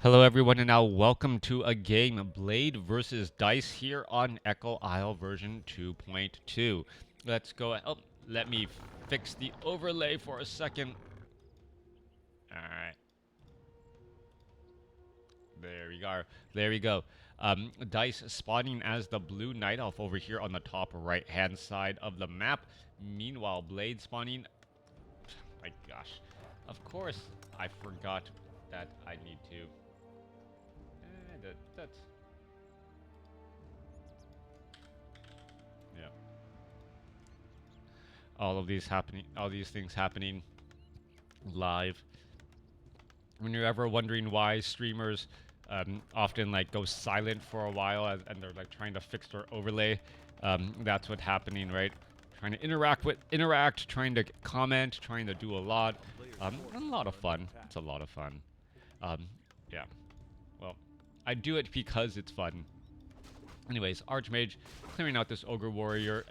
Hello everyone and now welcome to a game Blade versus Dise here on Echo Isle version 2.2. Let's go. Oh, let me fix the overlay for a second. Alright. There we go. There we go. Dise spawning as the blue night elf over here on the top right hand side of the map. Meanwhile, Blade spawning. My gosh. Of course, I forgot that I need to. That's yeah. All these things happening live. When you're ever wondering why streamers often like go silent for a while and they're like trying to fix their overlay, that's what's happening, right? Trying to interact, trying to comment, trying to do a lot. A lot of fun. It's a lot of fun. Yeah. Well, I do it because it's fun. Anyways, Archmage clearing out this Ogre Warrior,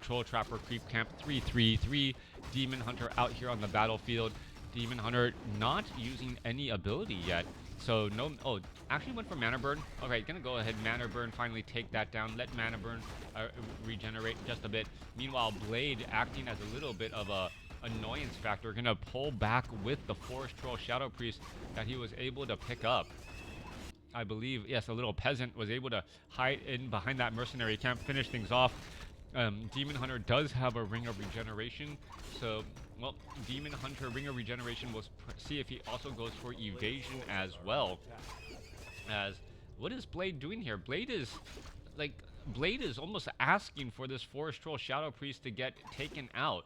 Troll Trapper Creep Camp 333, Demon Hunter out here on the battlefield. Demon Hunter not using any ability yet. So no, oh, actually went for Mana Burn. Alright, gonna go ahead, Mana Burn, finally take that down. Let Mana Burn regenerate just a bit. Meanwhile, Blade acting as a little bit of a annoyance factor. Gonna pull back with the Forest Troll Shadow Priest that he was able to pick up. I believe, yes, a little peasant was able to hide in behind that mercenary camp, finish things off. Demon Hunter does have a Ring of Regeneration, so, well, Demon Hunter Ring of Regeneration, will see if he also goes for evasion as well. As, what is Blade doing here? Blade is almost asking for this Forest Troll Shadow Priest to get taken out.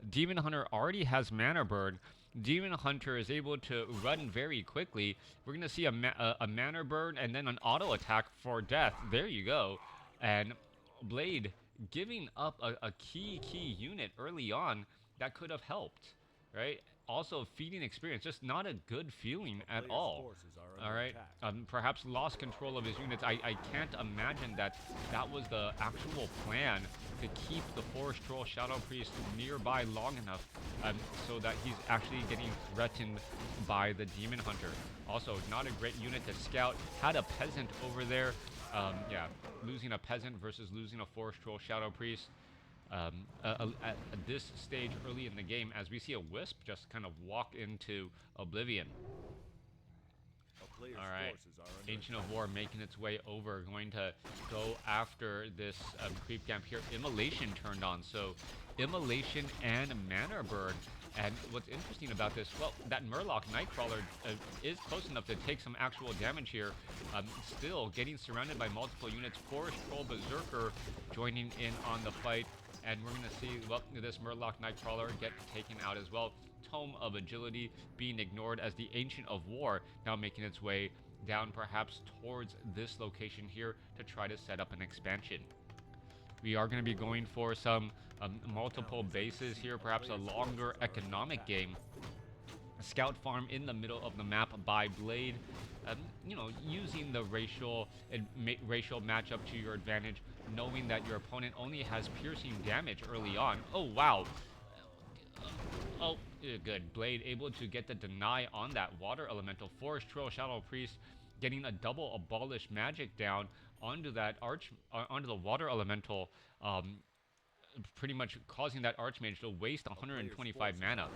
Demon Hunter already has Mana Burn. Demon Hunter is able to run very quickly. We're going to see a Mana Burn and then an auto attack for death. There you go. And Blade giving up a key unit early on that could have helped, right? Also, feeding experience, just not a good feeling at all. All right, perhaps lost control of his units. I can't imagine that was the actual plan to keep the Forest Troll Shadow Priest nearby long enough so that he's actually getting threatened by the Demon Hunter. Also, not a great unit to scout. Had a peasant over there. Yeah, losing a peasant versus losing a Forest Troll Shadow Priest. At this stage early in the game, as we see a Wisp just kind of walk into oblivion. Alright, Ancient of War making its way over, going to go after this creep camp here. Immolation turned on, so Immolation and Mana Burn. And what's interesting about this, well, that Murloc Nightcrawler is close enough to take some actual damage here. Still getting surrounded by multiple units. Forest Troll Berserker joining in on the fight. And we're going to see, well, this Murloc Nightcrawler get taken out as well. Tome of Agility being ignored as the Ancient of War now making its way down perhaps towards this location here to try to set up an expansion. We are going to be going for some multiple bases here, perhaps a longer economic game. A scout farm in the middle of the map by Blade. You know, using the racial matchup to your advantage, knowing that your opponent only has piercing damage early on. Oh, wow. Oh, good. Blade able to get the deny on that water elemental. Forest Troll Shadow Priest getting a double abolish magic down onto that onto the water elemental, pretty much causing that Archmage to waste 125 mana.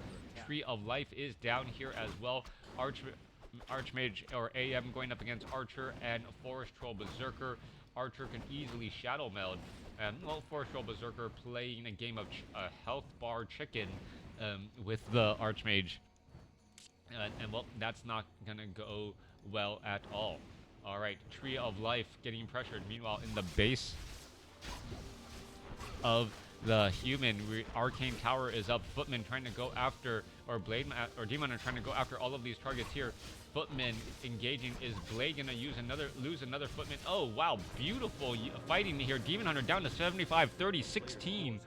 Tree of Life is down here as well. Archmage or AM going up against Archer and Forest Troll Berserker. Archer can easily Shadow Meld. And, well, Forest Troll Berserker playing a game of health bar chicken with the Archmage. And, well, that's not going to go well at all. Alright, Tree of Life getting pressured. Meanwhile, in the base of the human, Arcane Tower is up. Footman trying to go after, or Blade, or Demon Hunter trying to go after all of these targets here. Footman engaging. Is Blade gonna lose another Footman? Oh wow, beautiful fighting here. Demon Hunter down to 75, 30, 16.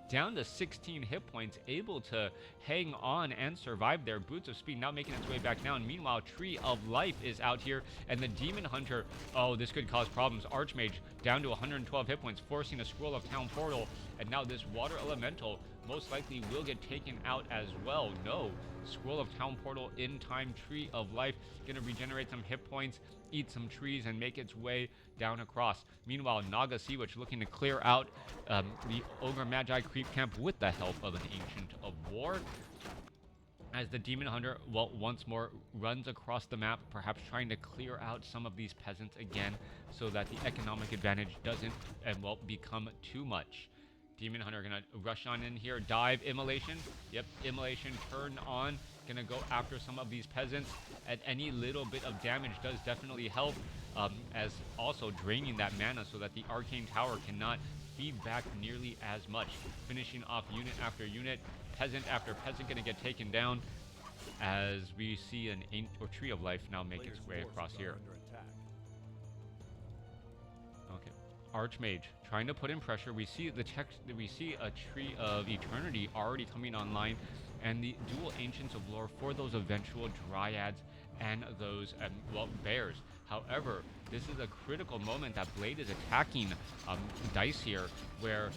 Down to 16 hit points, able to hang on and survive there. Boots of Speed now making its way back down. Meanwhile, Tree of Life is out here, and the Demon Hunter, oh, this could cause problems. Archmage down to 112 hit points, forcing a Scroll of Town Portal, and now this Water Elemental most likely will get taken out as well. No. Scroll of Town Portal in time. Tree of Life gonna regenerate some hit points, eat some trees, and make its way down across. Meanwhile, Naga Sea Witch looking to clear out the Ogre Magi creep camp with the help of an Ancient of War, as the Demon Hunter, well, once more runs across the map, perhaps trying to clear out some of these peasants again so that the economic advantage doesn't, well, become too much. Demon Hunter gonna rush on in here, dive, immolation. Yep, immolation, turn on. Gonna go after some of these peasants, and any little bit of damage does definitely help, as also draining that mana so that the Arcane Tower cannot feed back nearly as much. Finishing off unit after unit, peasant after peasant gonna get taken down, as we see an Tree of Life now make its way across here. Okay, Archmage trying to put in pressure. We see the text. We see a Tree of Eternity already coming online, and the dual Ancients of Lore for those eventual Dryads and those well, bears. However, this is a critical moment that Blade is attacking Dise here, where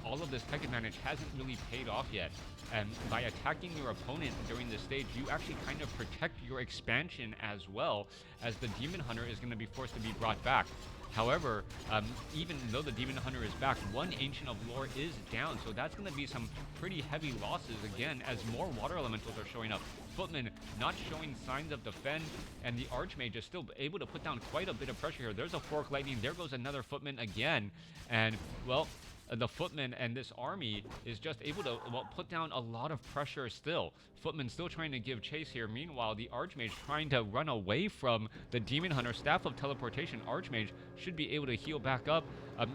all of this tech advantage hasn't really paid off yet. And by attacking your opponent during this stage, you actually kind of protect your expansion as well, as the Demon Hunter is going to be forced to be brought back. However, even though the Demon Hunter is back, one Ancient of Lore is down, so that's going to be some pretty heavy losses again, as more Water Elementals are showing up. Footman not showing signs of defend, and the Archmage is still able to put down quite a bit of pressure here. There's a Fork Lightning, there goes another Footman again, and, well, the Footman and this army is just able to, well, put down a lot of pressure still. Footman still trying to give chase here. Meanwhile, the Archmage trying to run away from the Demon Hunter. Staff of Teleportation. Archmage should be able to heal back up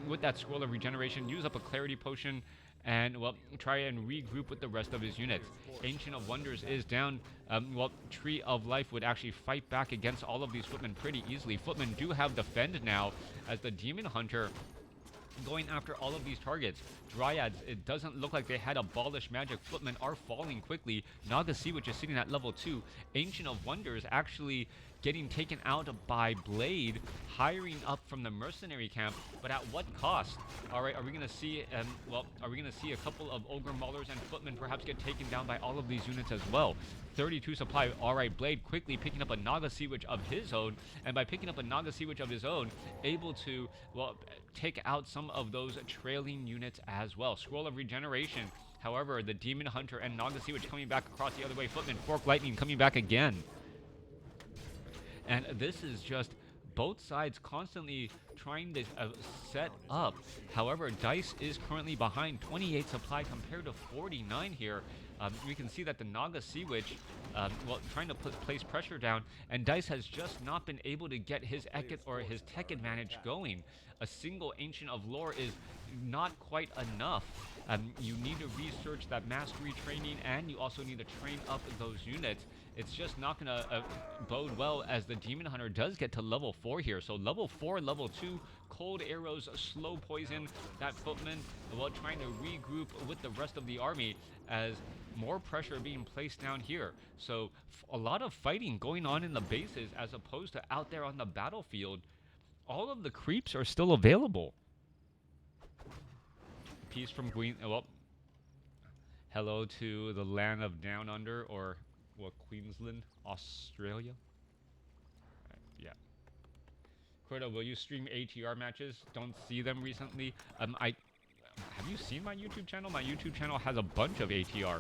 with that Scroll of Regeneration. Use up a Clarity Potion and, well, try and regroup with the rest of his units. Ancient of Wonders is down. Well, Tree of Life would actually fight back against all of these Footmen pretty easily. Footmen do have Defend now, as the Demon Hunter going after all of these targets. Dryads, it doesn't look like they had abolished magic. Footmen are falling quickly. Naga Sea Witch is sitting at level 2. Ancient of Wonders actually getting taken out by Blade, hiring up from the mercenary camp, but at what cost? All right, are we going to see, well, are we going to see a couple of Ogre Maulers and Footmen perhaps get taken down by all of these units as well? 32 supply. All right, Blade quickly picking up a Naga Sea Witch of his own, and by picking up a Naga Sea Witch of his own, able to, well, take out some of those trailing units as well. Scroll of Regeneration. However, the Demon Hunter and Naga Sea Witch coming back across the other way. Footman, Fork Lightning coming back again. And this is just both sides constantly trying to set up. However, Dise is currently behind 28 supply compared to 49 here. We can see that the Naga Sea Witch, well, trying to place pressure down, and Dise has just not been able to get his tech advantage going. A single Ancient of Lore is not quite enough. You need to research that mastery training, and you also need to train up those units. It's just not going to bode well, as the Demon Hunter does get to level 4 here. So level 4, level 2, cold arrows, slow poison. That Footman, well, trying to regroup with the rest of the army, as more pressure being placed down here. So a lot of fighting going on in the bases as opposed to out there on the battlefield. All of the creeps are still available. Peace from Queen. Well, hello to the land of Down Under, or what, Queensland, Australia. Yeah. Crota, will you stream ATR matches? Don't see them recently. Have you seen my YouTube channel? My YouTube channel has a bunch of ATR.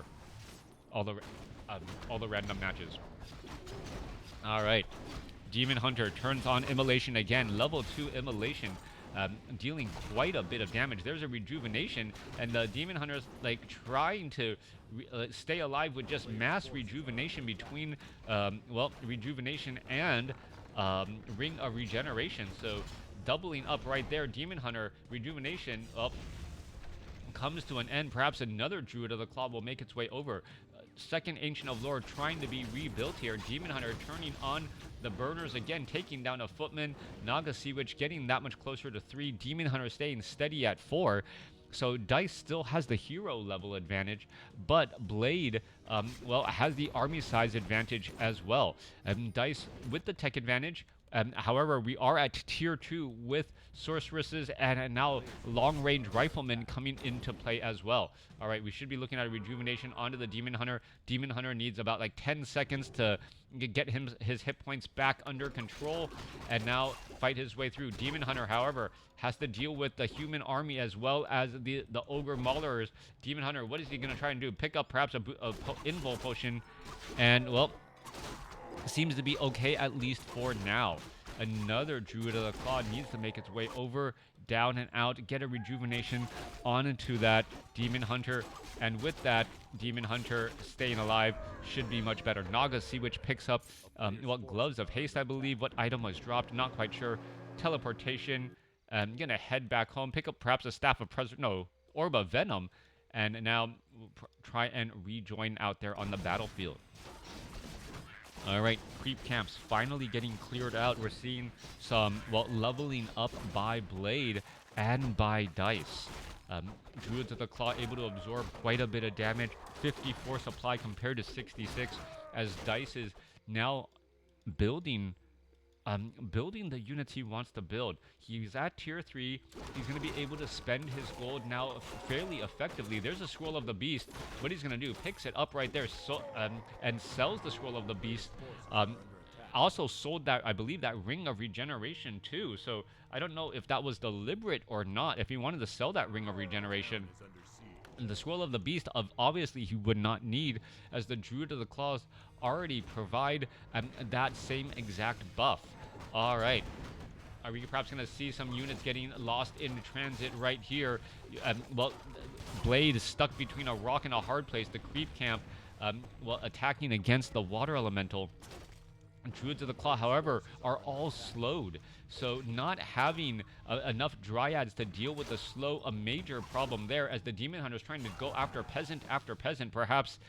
All the random matches. All right. Demon Hunter turns on Immolation again. Level 2 Immolation. Dealing quite a bit of damage. There's a Rejuvenation, and the Demon Hunter's like trying to stay alive with just mass Rejuvenation between, well, Rejuvenation and Ring of Regeneration. So doubling up right there. Demon Hunter, Rejuvenation, up, comes to an end. Perhaps another Druid of the Claw will make its way over. Second Ancient of Lore trying to be rebuilt here. Demon Hunter turning on the burners again, taking down a Footman. Naga Sea Witch getting that much closer to 3. Demon Hunter staying steady at 4. So Dise still has the hero level advantage, but Blade, well, has the army size advantage as well. Dise with the tech advantage, However, we are at tier 2 with sorceresses and now long-range riflemen coming into play as well. All right, we should be looking at a rejuvenation onto the Demon Hunter. Demon Hunter needs about like 10 seconds to get his hit points back under control and now fight his way through. Demon Hunter, however, has to deal with the human army as well as the ogre maulers. Demon Hunter, what is he going to try and do? Pick up perhaps a invul potion, and well, seems to be okay at least for now. Another Druid of the Claw needs to make its way over, down and out, get a rejuvenation onto that Demon Hunter, and with that Demon Hunter staying alive should be much better. Naga Sea Witch picks up what gloves of haste, I believe. What item was dropped? Not quite sure. Teleportation. I'm gonna head back home, pick up perhaps a staff of Orb of Venom, and now try and rejoin out there on the battlefield. All right, creep camps finally getting cleared out. We're seeing some, well, leveling up by Blade and by Dise. Druids of the Claw able to absorb quite a bit of damage. 54 supply compared to 66, as Dise is now building the units he wants to build. He's at tier 3. He's going to be able to spend his gold now fairly effectively. There's a Scroll of the Beast. What he's going to do, picks it up right there and sells the Scroll of the Beast. Also sold that, I believe, that Ring of Regeneration too. So I don't know if that was deliberate or not, if he wanted to sell that Ring of Regeneration. And the Scroll of the Beast, obviously he would not need, as the Druid of the Claws already provide that same exact buff. All right. Are we perhaps going to see some units getting lost in transit right here? Well, Blade is stuck between a rock and a hard place. The creep camp, well, attacking against the water elemental. Druids of the Claw, however, are all slowed. So not having enough Dryads to deal with the slow, a major problem there, as the Demon Hunter is trying to go after peasant, perhaps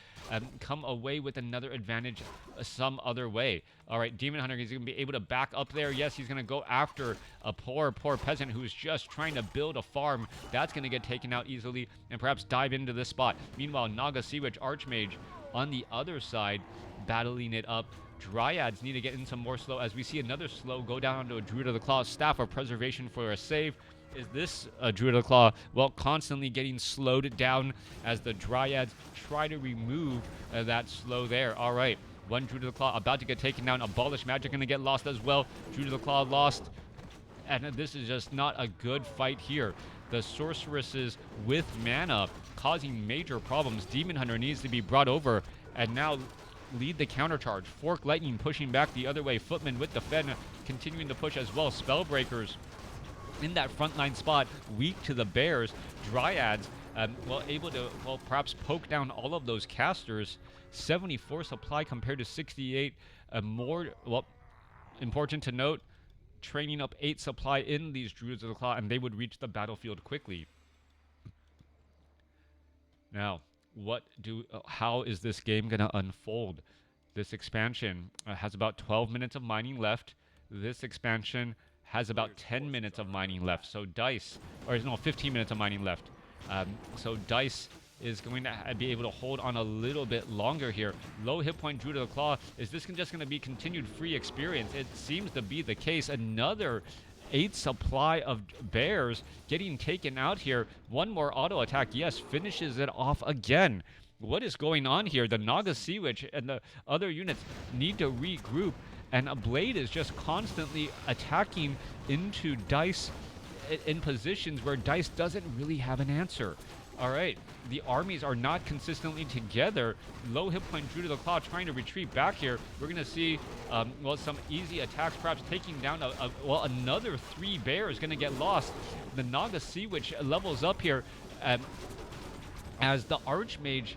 come away with another advantage some other way. All right, Demon Hunter is going to be able to back up there. Yes, he's going to go after a poor peasant who's just trying to build a farm. That's going to get taken out easily, and perhaps dive into this spot. Meanwhile, Naga Sea Witch Archmage on the other side, battling it up. Dryads need to get in some more slow, as we see another slow go down onto a Druid of the Claw. Staff of Preservation for a save. Is this a Druid of the Claw? Well, constantly getting slowed down as the Dryads try to remove that slow there. All right, one Druid of the Claw about to get taken down. Abolish Magic going to get lost as well. Druid of the Claw lost. And this is just not a good fight here. The sorceresses with mana causing major problems. Demon Hunter needs to be brought over, and now lead the countercharge. Fork Lightning pushing back the other way. Footman with the Fen continuing to push as well. Spellbreakers in that frontline spot, weak to the bears. Dryads, well, able to, well, perhaps poke down all of those casters. 74 supply compared to 68. More, well, important to note, training up 8 supply in these Druids of the Claw, and they would reach the battlefield quickly. Now, how is this game going to unfold? This expansion has about 12 minutes of mining left. This expansion has about 10 minutes of mining left. So Dise, or no, 15 minutes of mining left. So Dise is going to be able to hold on a little bit longer here. Low hit point Druid of the Claw. Is this just going to be continued free experience? It seems to be the case. Another 8 supply of bears getting taken out here. One more auto attack, yes, finishes it off again. What is going on here? The Naga Sea Witch and the other units need to regroup, and a Blade is just constantly attacking into Dise in positions where Dise doesn't really have an answer. All right, the armies are not consistently together. Low hit point Druid of the Claw trying to retreat back here. We're going to see, well, some easy attacks, perhaps taking down, well, another 3 bears going to get lost. The Naga Sea Witch levels up here as the Archmage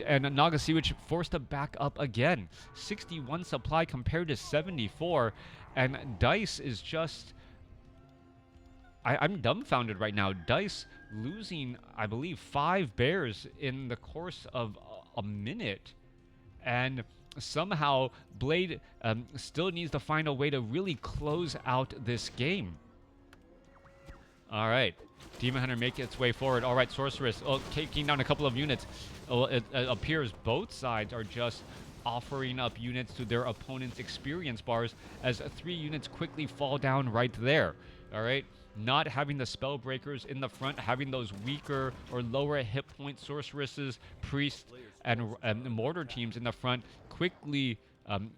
and Naga Sea Witch forced to back up again. 61 supply compared to 74, and Dise is just... I'm dumbfounded right now. Dise losing, I believe, 5 bears in the course of a minute. And somehow Blade still needs to find a way to really close out this game. All right. Demon Hunter making its way forward. All right, Sorceress taking down a couple of units. It appears both sides are just offering up units to their opponent's experience bars, as 3 units quickly fall down right there. All right, not having the spell breakers in the front, having those weaker or lower hit point sorceresses, priests, and mortar teams in the front quickly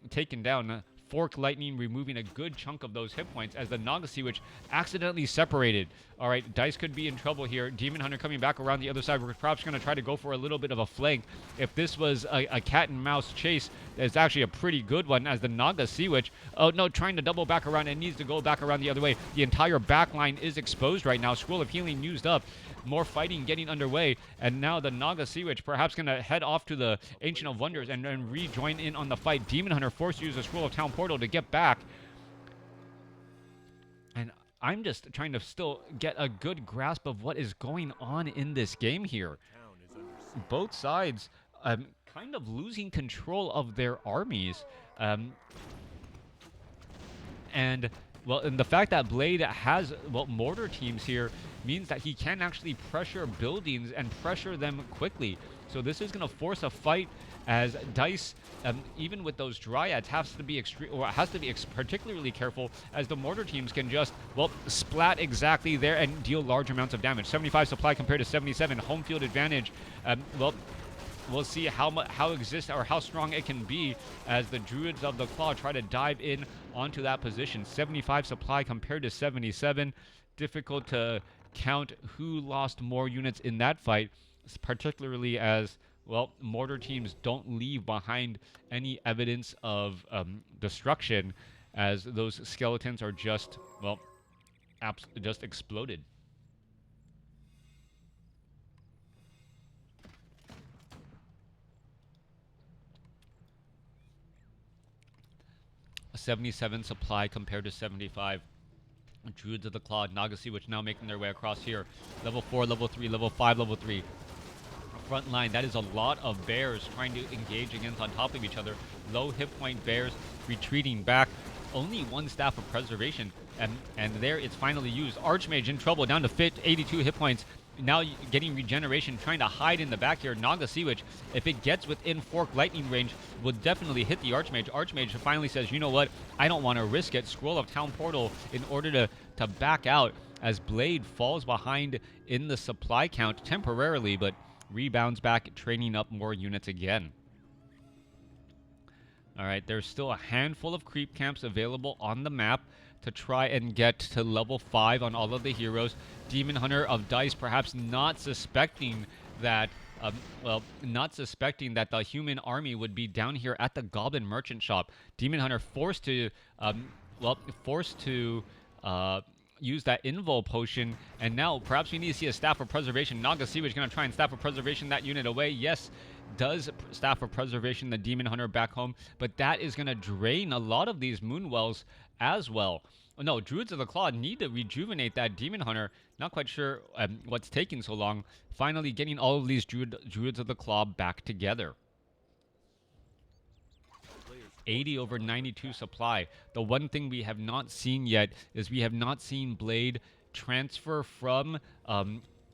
taken down. Fork Lightning removing a good chunk of those hit points as the Naga Sea Witch accidentally separated. All right, Dise could be in trouble here. Demon Hunter coming back around the other side. We're perhaps going to try to go for a little bit of a flank. If this was a cat and mouse chase, it's actually a pretty good one, as the Naga Sea Witch, oh no, trying to double back around and needs to go back around the other way. The entire back line is exposed right now. Scroll of Healing used up. More fighting getting underway, and now the Naga Sea Witch perhaps going to head off to the Ancient of Wonders and rejoin in on the fight. Demon Hunter forced to use the Scroll of Town Portal to get back. And I'm just trying to still get a good grasp of what is going on in this game here. Both sides kind of losing control of their armies. And the fact that Blade has, mortar teams here means that he can actually pressure buildings and pressure them quickly. So this is going to force a fight, as Dise, even with those Dryads, has to be particularly careful, as the mortar teams can just, splat exactly there and deal large amounts of damage. 75 supply compared to 77. Home field advantage. We'll see how strong it can be as the Druids of the Claw try to dive in onto that position. 75 supply compared to 77. Difficult to count who lost more units in that fight, particularly as, mortar teams don't leave behind any evidence of destruction, as those skeletons are just, just exploded. A 77 supply compared to 75. Druids of the Claw, Naga Sea Witch now making their way across here. Level 4, level 3, level 5, level 3. Front line, that is a lot of bears trying to engage against on top of each other. Low hit point bears retreating back. Only 1 Staff of Preservation, and there it's finally used. Archmage in trouble, down to 82 hit points. Now getting regeneration, trying to hide in the back here. Naga Sea Witch, if it gets within Fork Lightning range, will definitely hit the Archmage. Archmage finally says, you know what, I don't want to risk it. Scroll of Town Portal in order to back out, as Blade falls behind in the supply count temporarily, but rebounds back, training up more units again. All right, there's still a handful of creep camps available on the map to try and get to level 5 on all of the heroes. Demon Hunter of Dise perhaps not suspecting that, the human army would be down here at the Goblin Merchant Shop. Demon Hunter forced to use that Invul potion, and now perhaps we need to see a Staff of Preservation. Naga Sea Witch going to try and Staff of Preservation that unit away. Yes, does Staff of Preservation the Demon Hunter back home, but that is going to drain a lot of these Moonwells as well. No, Druids of the Claw need to rejuvenate that Demon Hunter. Not quite sure what's taking so long. Finally getting all of these Druids of the Claw back together. 80 over 92 supply. The one thing we have not seen yet is we have not seen Blade transfer from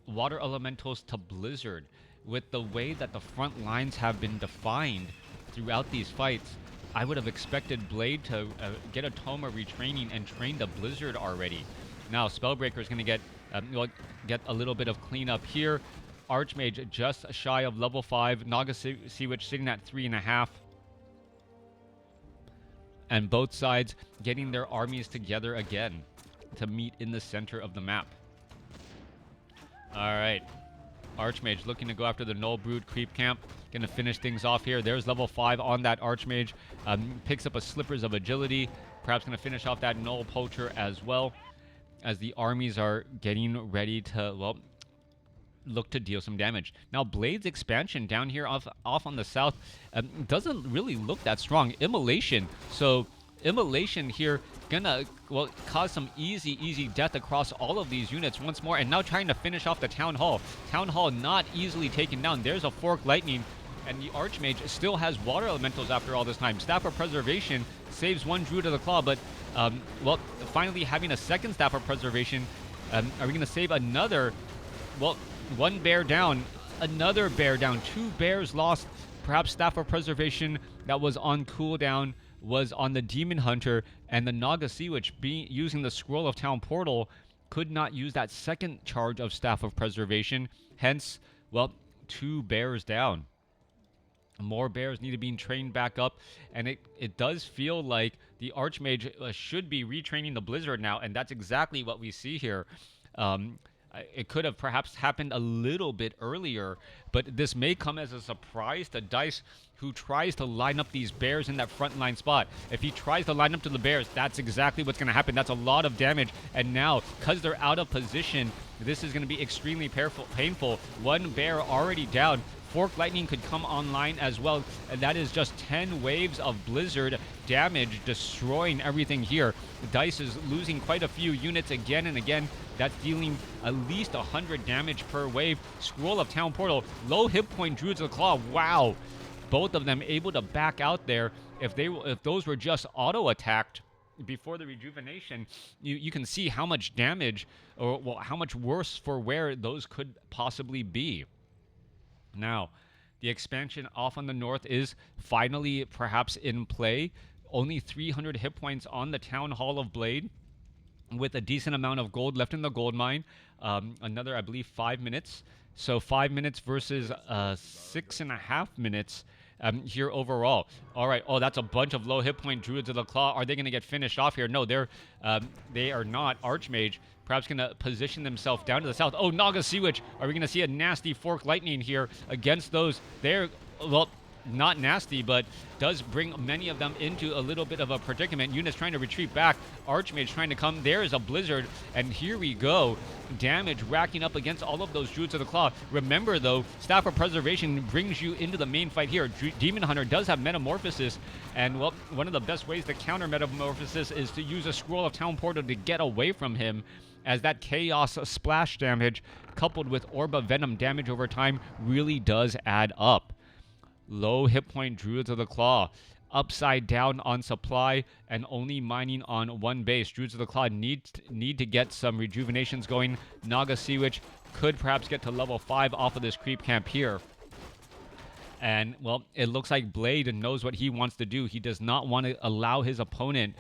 Water Elementals to Blizzard. With the way that the front lines have been defined throughout these fights, I would have expected Blade to get a Tome of Retraining and train the Blizzard already. Now, Spellbreaker is going to get a little bit of cleanup here. Archmage just shy of level 5. Naga Sea Witch sitting at 3.5. And both sides getting their armies together again to meet in the center of the map. All right. Archmage looking to go after the Null Brood creep camp. Going to finish things off here. There's level 5 on that Archmage. Picks up a Slippers of Agility. Perhaps going to finish off that Null Poacher as well, as the armies are getting ready to, look to deal some damage. Now, Blade's expansion down here off on the south doesn't really look that strong. Immolation. So, Immolation here gonna, cause some easy death across all of these units once more. And now trying to finish off the Town Hall. Town Hall not easily taken down. There's a Fork Lightning. And the Archmage still has Water Elementals after all this time. Staff of Preservation saves one Druid of the Claw, but, finally having a second Staff of Preservation. Are we going to save another? One bear down, another bear down. 2 bears lost perhaps Staff of Preservation that was on cooldown was on the Demon Hunter, and the Naga Sea Witch using the Scroll of Town Portal could not use that second charge of Staff of Preservation. Hence, well, 2 bears down. More bears need to be trained back up, and it does feel like the Archmage should be retraining the Blizzard now, and that's exactly what we see here. It could have perhaps happened a little bit earlier, but this may come as a surprise to Dise, who tries to line up these bears in that front line spot. If he tries to line up to the bears, that's exactly what's going to happen. That's a lot of damage, and now, because they're out of position, this is going to be extremely painful. 1 bear already down. Fork Lightning could come online as well, and that is just 10 waves of Blizzard damage, destroying everything here. Dise is losing quite a few units again and again. That's dealing at least 100 damage per wave. Scroll of Town Portal, low hit point Druids of the Claw. Wow, both of them able to back out there. If those were just auto attacked before the rejuvenation, you can see how much damage, or well, how much worse for wear those could possibly be. Now, the expansion off on the north is finally perhaps in play. Only 300 hit points on the Town Hall of Blade, with a decent amount of gold left in the gold mine. Another, I believe, 5 minutes. So 5 minutes versus 6.5 minutes here overall. All right. Oh, that's a bunch of low hit point Druids of the Claw. Are they going to get finished off here? No, they are not. Archmage perhaps going to position themselves down to the south. Oh, Naga Sea Witch. Are we going to see a nasty Fork Lightning here against those? They're, well, not nasty, but does bring many of them into a little bit of a predicament. Units trying to retreat back. Archmage trying to come. There is a Blizzard, and here we go. Damage racking up against all of those Druids of the Claw. Remember, though, Staff of Preservation brings you into the main fight here. Demon Hunter does have Metamorphosis, and, well, one of the best ways to counter Metamorphosis is to use a Scroll of Town Portal to get away from him, as that Chaos splash damage coupled with Orb of Venom damage over time really does add up. Low hit point Druids of the Claw, upside down on supply and only mining on 1 base. Druids of the Claw need to get some rejuvenations going. Naga Sea Witch could perhaps get to level 5 off of this creep camp here. And, well, it looks like Blade knows what he wants to do. He does not want to allow his opponent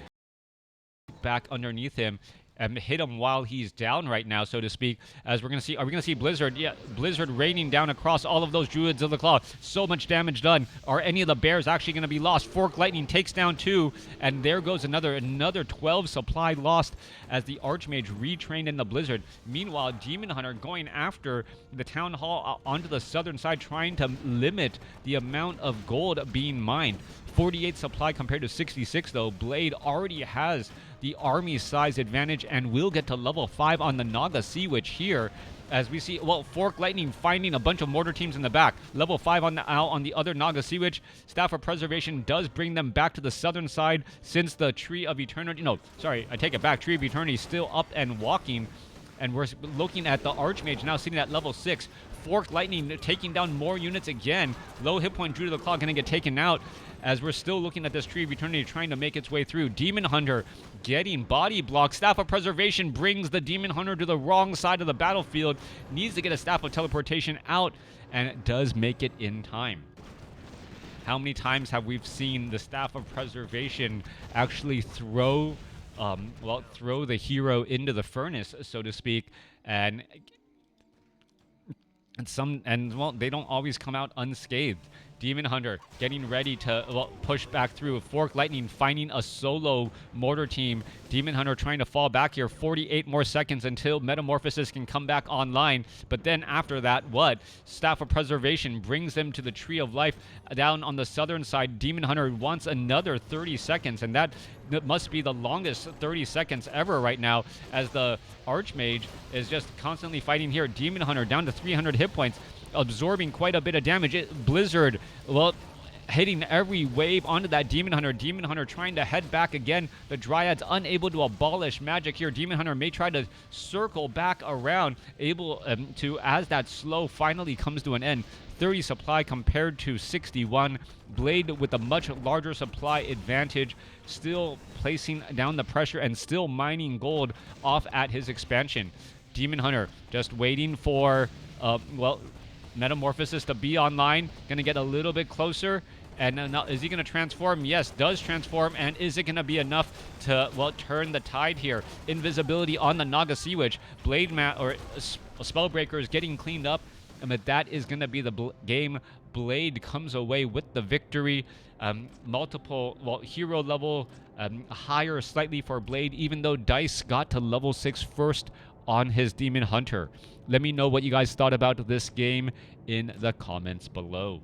back underneath him and hit him while he's down right now, so to speak. As we're going to see, are we going to see Blizzard? Yeah, Blizzard raining down across all of those Druids of the Claw. So much damage done. Are any of the bears actually going to be lost? Fork Lightning takes down 2, and there goes another 12 supply lost as the Archmage retrained in the Blizzard. Meanwhile, Demon Hunter going after the Town Hall onto the southern side, trying to limit the amount of gold being mined. 48 supply compared to 66, though. Blade already has the army size advantage and will get to level 5 on the Naga Sea Witch here. As we see, well, Fork Lightning finding a bunch of mortar teams in the back. Level 5 on the other Naga Sea Witch. Staff of Preservation does bring them back to the southern side, since the Tree of Eternity... No, sorry, I take it back. Tree of Eternity is still up and walking. And we're looking at the Archmage now sitting at level 6. Fork Lightning taking down more units again. Low hit point Druid of the Claw going to get taken out, as we're still looking at this Tree of Eternity trying to make its way through. Demon Hunter getting body blocked. Staff of Preservation brings the Demon Hunter to the wrong side of the battlefield. Needs to get a Staff of Teleportation out, and it does make it in time. How many times have we seen the Staff of Preservation actually throw the hero into the furnace, so to speak, and they don't always come out unscathed. Demon Hunter getting ready to push back through. Fork Lightning finding a solo mortar team. Demon Hunter trying to fall back here. 48 more seconds until Metamorphosis can come back online. But then after that, what? Staff of Preservation brings them to the Tree of Life down on the southern side. Demon Hunter wants another 30 seconds, and that must be the longest 30 seconds ever right now, as the Archmage is just constantly fighting here. Demon Hunter down to 300 hit points, absorbing quite a bit of damage. Blizzard, well, hitting every wave onto that Demon Hunter. Demon Hunter trying to head back again. The Dryads unable to abolish magic here. Demon Hunter may try to circle back around, able to, as that slow finally comes to an end. 30 supply compared to 61. Blade with a much larger supply advantage, still placing down the pressure and still mining gold off at his expansion. Demon Hunter just waiting for, Metamorphosis to be online. Gonna get a little bit closer. And now, is he going to transform? Yes, does transform. And is it going to be enough to, well, turn the tide here? Invisibility on the Naga Sea Witch. Spellbreaker is getting cleaned up. But that is going to be the game. Blade comes away with the victory. Multiple, well, hero level higher slightly for Blade, even though Dise got to level 6 first on his Demon Hunter. Let me know what you guys thought about this game in the comments below.